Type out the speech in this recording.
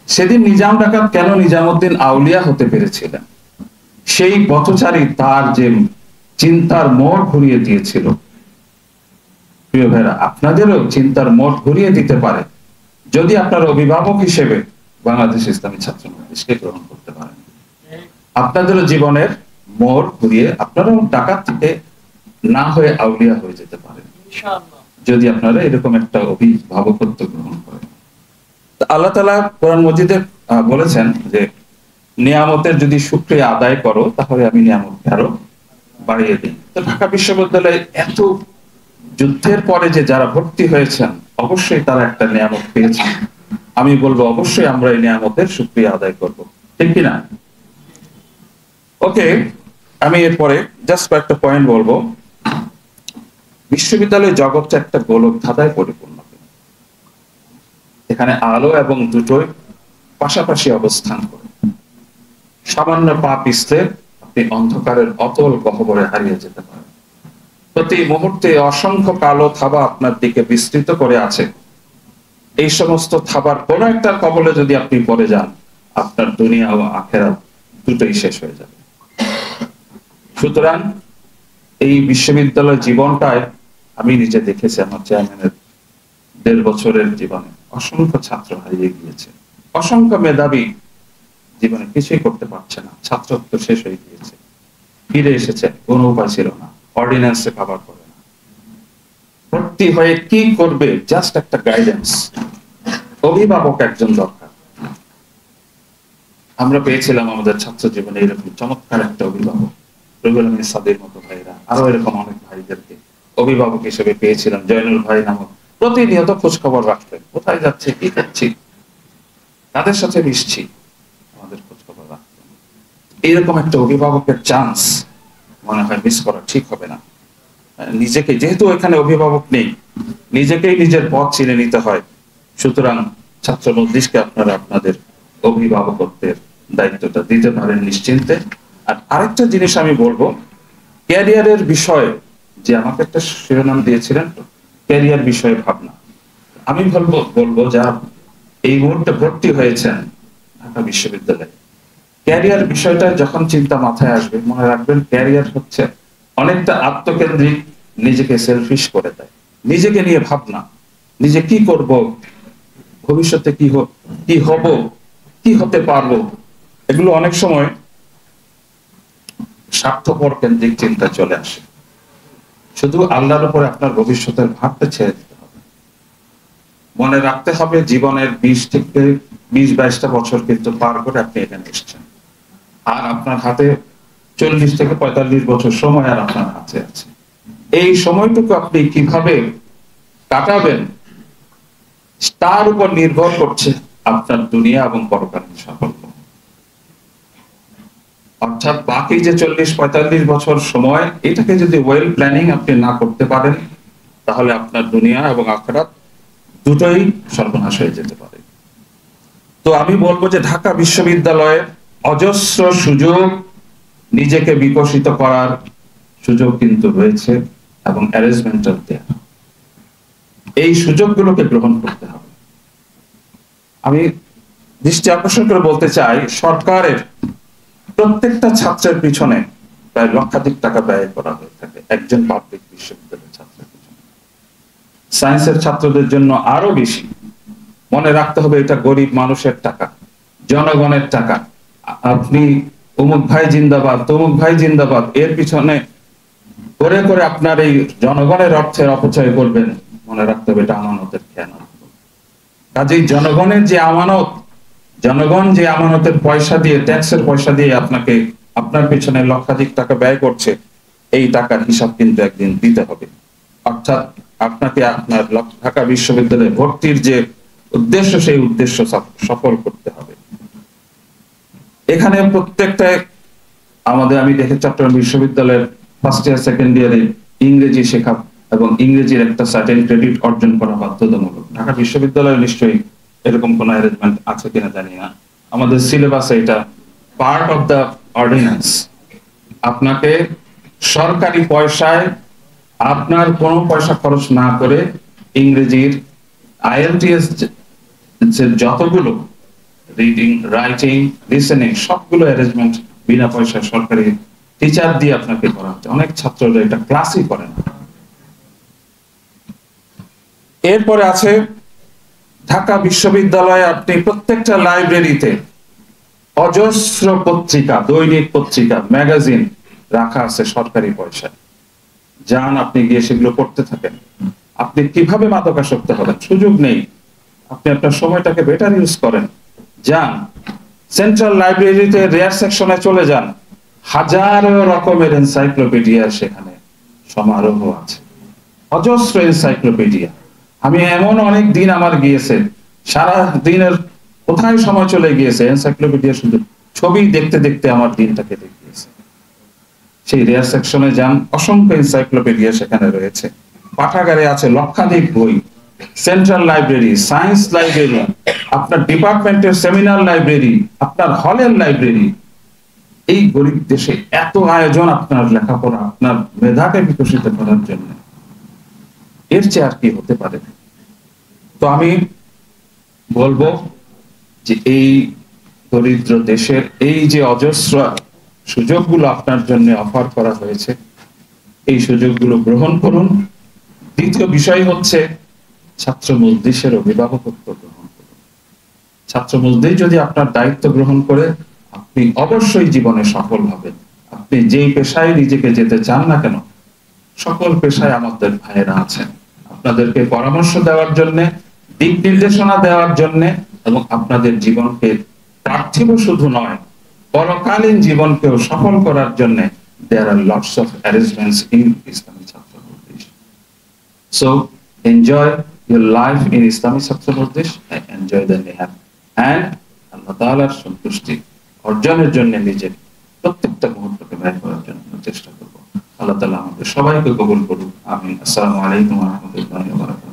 সেদিন নিজাম ডাকাত কেন নিজামুদ্দিন আউলিয়া হতে পেরেছিলেন, সেই পথচারী তার যে চিন্তার মোড় ঘুরিয়ে দিয়েছিল। প্রিয় ভাইরা, আপনাদেরও চিন্তার মোড় ঘুরিয়ে দিতে পারে যদি আপনার অভিভাবক হিসেবে বাংলাদেশ ইসলামী ছাত্র মজলিসকে গ্রহণ করতে পারেন। আপনাদেরও জীবনের মোড় ঘুরিয়ে আপনারাও ডাকাত থেকে না হয়ে আউলিয়া হয়ে যেতে পারেন যদি আপনারা এরকম একটা অভিভাবকত্ব গ্রহণ করেন। আল্লাহ তাআলা কোরআন মজিদে বলেছেন যে নিয়ামতের যদি শুকরিয়া আদায় করো তাহলে আমি নিয়ামতকে আরো বাড়িয়ে দিই। তো ঢাকা বিশ্ববিদ্যালয়ে এত যুদ্ধের পরে যে যারা ভর্তি হয়েছেন অবশ্যই তারা একটা নিয়ামত পেয়েছেন। আমি বলবো অবশ্যই আমরা এই নিয়ামতের শুকরিয়া আদায় করব, ঠিক কিনা? ওকে, আমি এরপরে জাস্ট কয়েকটা পয়েন্ট বলবো। বিশ্ববিদ্যালয় জগৎটা একটা গোলক ধাঁধায় পরিপূর্ণ। এখানে আলো এবং দুটোই পাশাপাশি অবস্থান করে। সামান্য পা পিছলে আপনি অন্ধকারের অতল গহ্বরে হারিয়ে যেতে পারেন। প্রতি মুহূর্তে অসংখ্য কালো থাবা আপনার দিকে বিস্তৃত করে আছে। এই সমস্ত থাবার কোন একটা কবলে যদি আপনি পড়ে যান, আপনার দুনিয়া ও আখিরাত দুটোই শেষ হয়ে যাবে। সুতরাং এই বিশ্ববিদ্যালয় জীবনটায় আমি নিজে দেখেছি, আমার চেয়ারম্যানের 1.5 বছরের জীবনে অসংখ্য ছাত্র হারিয়ে গিয়েছে, অসংখ্য মেধাবী জীবনে কিছুই করতে পারছে না, ছাত্রত্ব শেষ হয়ে গিয়েছে, ফিরে এসেছে, কোনো উপায় ছিল না, অর্ডিন্যান্সে কভার করে না, ভর্তি হয়ে কি করবে, জাস্ট একটা গাইডেন্স, অভিভাবক একজন দরকার। আমরা পেয়েছিলাম আমাদের ছাত্র জীবনে এরকম চমৎকার একটা অভিভাবক, রবিউল আমিন সাদির মতো ভাইরা, আরো এরকম অনেক ভাইদেরকে অভিভাবক হিসেবে পেয়েছিলাম। জয়নুল ভাই নামক প্রতিনিয়ত খোঁজ খবর রাখতেন, কোথায় যাচ্ছে, কি করছি, তাদের সাথে মিশছি, আমাদের খোঁজ খবর রাখতেন। এইরকম একটা অভিভাবকের চান্স মনে হয় মিস করা ঠিক হবে না। নিজেকে, যেহেতু এখানে অভিভাবক নেই, নিজেকেই নিজের পথ চিনে নিতে হয়। সুতরাং ছাত্র মজলিসকে আপনারা আপনাদের অভিভাবকত্বের দায়িত্বটা দিতে পারেন নিশ্চিন্তে। আর আরেকটা জিনিস আমি বলবো, ক্যারিয়ারের বিষয়ে যে আমাকে একটা শিরোনাম দিয়েছিলেন, ক্যারিয়ার বিষয়ে ভাবনা, আমি বলবো যা এই মুহূর্তে ভর্তি হয়েছেন ঢাকা বিশ্ববিদ্যালয়ে, ক্যারিয়ার বিষয়টা যখন চিন্তা মাথায় আসবে, মনে রাখবেন ক্যারিয়ার হচ্ছে অনেকটা আত্মকেন্দ্রিক, নিজেকে সেলফিশ করে দেয়, নিজেকে নিয়ে ভাবনা, নিজে কি করব, ভবিষ্যতে কি হব, কি হতে পারবো, এগুলো অনেক সময় স্বার্থপর কেন্দ্রিক চিন্তা চলে আসে। শুধু আল্লাহর উপরে আপনার ভবিষ্যতের ভাবতে ছেড়ে দিতে হবে। মনে রাখতে হবে জীবনের 20-22টা বছর কিন্তু পার করে আপনি এখানে এসেছেন, আর আপনার হাতে 40 থেকে 45 বছর সময় আর আপনার হাতে আছে। এই সময়টুকু আপনি কিভাবে কাটাবেন তার উপর নির্ভর করছে আপনার দুনিয়া এবং পরকালীন সাফল্য। অর্থাৎ বাকি যে 40-45 বছর সময়, এটাকে যদি ওয়েল প্ল্যানিং আপনি না করতে পারেন, তাহলে আপনার দুনিয়া এবং আখিরাত দুটোই সর্বনাশ হয়ে যেতে পারে। তো আমি বলবো যে ঢাকা বিশ্ববিদ্যালয়ে অজস্র সুযোগ, নিজেকে বিকশিত করার সুযোগ কিন্তু রয়েছে এবং অ্যারেঞ্জমেন্টাল দেয়া, এই সুযোগগুলোকে গ্রহণ করতে হবে। আমি দৃষ্টি আকর্ষণ করে বলতে চাই, সরকারের প্রত্যেকটা ছাত্রের পিছনে প্রায় লক্ষাধিক টাকা ব্যয় করা হয়ে থাকে একজন পাবলিক বিশ্ববিদ্যালয়ের ছাত্রের পিছনে। সায়েন্সের ছাত্রদের জন্য আরো বেশি। মনে রাখতে হবে এটা গরিব মানুষের টাকা, জনগণের টাকা। আপনি অমুক ভাই জিন্দাবাদ, তমুক ভাই জিন্দাবাদ এর পিছনে করে করে আপনার এই জনগণের অর্থের অপচয় করবেন, মনে রাখতে হবে এটা আমানতের খেয়ানত। কাজেই জনগণের যে আমানত, জনগণ যে আমানতের পয়সা দিয়ে, ট্যাক্সের পয়সা দিয়ে আপনাকে, আপনার পেছনে লক্ষাধিক টাকা ব্যয় করছে, এই টাকার হিসাব কিন্তু একদিন দিতে হবে। অর্থাৎ আপনাকে আপনার ঢাকা বিশ্ববিদ্যালয়ে ভর্তির যে উদ্দেশ্য, সেই উদ্দেশ্য সফল করতে হবে। এখানে প্রত্যেকটা আমাদের, আমি দেখে চট্টগ্রাম বিশ্ববিদ্যালয়ের ফার্স্ট ইয়ার সেকেন্ড ইয়ারে ইংরেজি শেখা এবং ইংরেজির একটা সার্টেন ক্রেডিট অর্জন করা বাধ্যতামূলক। ঢাকা বিশ্ববিদ্যালয়ে নিশ্চয়ই এরকম কোন অ্যারেঞ্জমেন্ট আছে কিনা জানি না, আমাদের সিলেবাসে এটা পার্ট অফ দ্য অর্ডিন্যান্স। আপনাকে সরকারি পয়সায়, আপনার কোনো পয়সা খরচ না করে ইংরেজির IELTS যতগুলো রিডিং, রাইটিং, লিসেনিং সবগুলো অ্যারেঞ্জমেন্ট বিনা পয়সায় সরকারি টিচার দিয়ে আপনাকে করা হচ্ছে। অনেক ছাত্ররা এটা ক্লাসই করে না। এরপরে আছে ঢাকা বিশ্ববিদ্যালয়ে আপনি প্রত্যেকটা লাইব্রেরিতে অজস্র পত্রিকা, দৈনিক পত্রিকা, ম্যাগাজিন রাখা আছে সরকারি পয়সায়। যান, আপনি গিয়ে সেগুলো পড়তে থাকেন। আপনি কিভাবে মাদকাসক্ত হবেন? সুযোগ নেই। আপনি আপনার সময়টাকে বেটার ইউজ করেন। যান সেন্ট্রাল লাইব্রেরিতে রেয়ার সেকশনে চলে যান, হাজারো রকমের এনসাইক্লোপিডিয়া সেখানে সমারোহ আছে, অজস্র এনসাইক্লোপিডিয়া। আমি এমন অনেক দিন আমার গিয়েছে, সারা দিনের কোথায় সময় চলে গিয়েছে এনসাইক্লোপিডিয়া শুধু ছবি দেখতে দেখতে আমার দিনটা কেটে গিয়েছে। সেই রেয়ার সেকশনে যান, অসংখ্য এনসাইক্লোপিডিয়া সেখানে রয়েছে। পাঠাগারে আছে লক্ষাধিক বই। সেন্ট্রাল লাইব্রেরি, সায়েন্স লাইব্রেরি, আপনার ডিপার্টমেন্টের সেমিনার লাইব্রেরি, আপনার হলের লাইব্রেরি। এই গরিব দেশে এত আয়োজন আপনার লেখাপড়া, আপনার মেধাকে বিকশিত করার জন্য, এর চেয়ে আর কি হতে পারে? তো আমি বলবো যে এই দরিদ্র দেশের এই যে অজস্র সুযোগগুলো আপনার জন্য অফার করা হয়েছে, এই সুযোগগুলো গ্রহণ করুন। দ্বিতীয় বিষয় হচ্ছে ছাত্র মজলিসের অভিভাবকত্ব গ্রহণ করুন। ছাত্র মজলিস যদি আপনার দায়িত্ব গ্রহণ করে, আপনি অবশ্যই জীবনে সফল হবেন। আপনি যেই পেশায় নিজেকে যেতে চান না কেন, সকল পেশায় আমাদের ভাইয়েরা আছেন আপনাদেরকে পরামর্শ দেওয়ার জন্য, দিক নির্দেশনা দেওয়ার জন্য, এবং আপনাদের জীবনকে পার্থিব শুধু নয় পরকালীন জীবনকেও সফল করার জন্য। There are lots of arrangements in Islamic Chhatra Majlis. So enjoy your life in Islamic Chhatra Majlis and enjoy the nihat, and Allah Ta'alaর সন্তুষ্টি অর্জনের জন্য নিজের প্রত্যেকটা মুহূর্তকে ব্যয় করার জন্য চেষ্টা করব। আল্লাহ তাআলা আমাদের সবাইকে কবুল করুন। আমিন। আসসালামু আলাইকুম ওয়া রাহমাতুল্লাহি ওয়া বারাকাতুহু।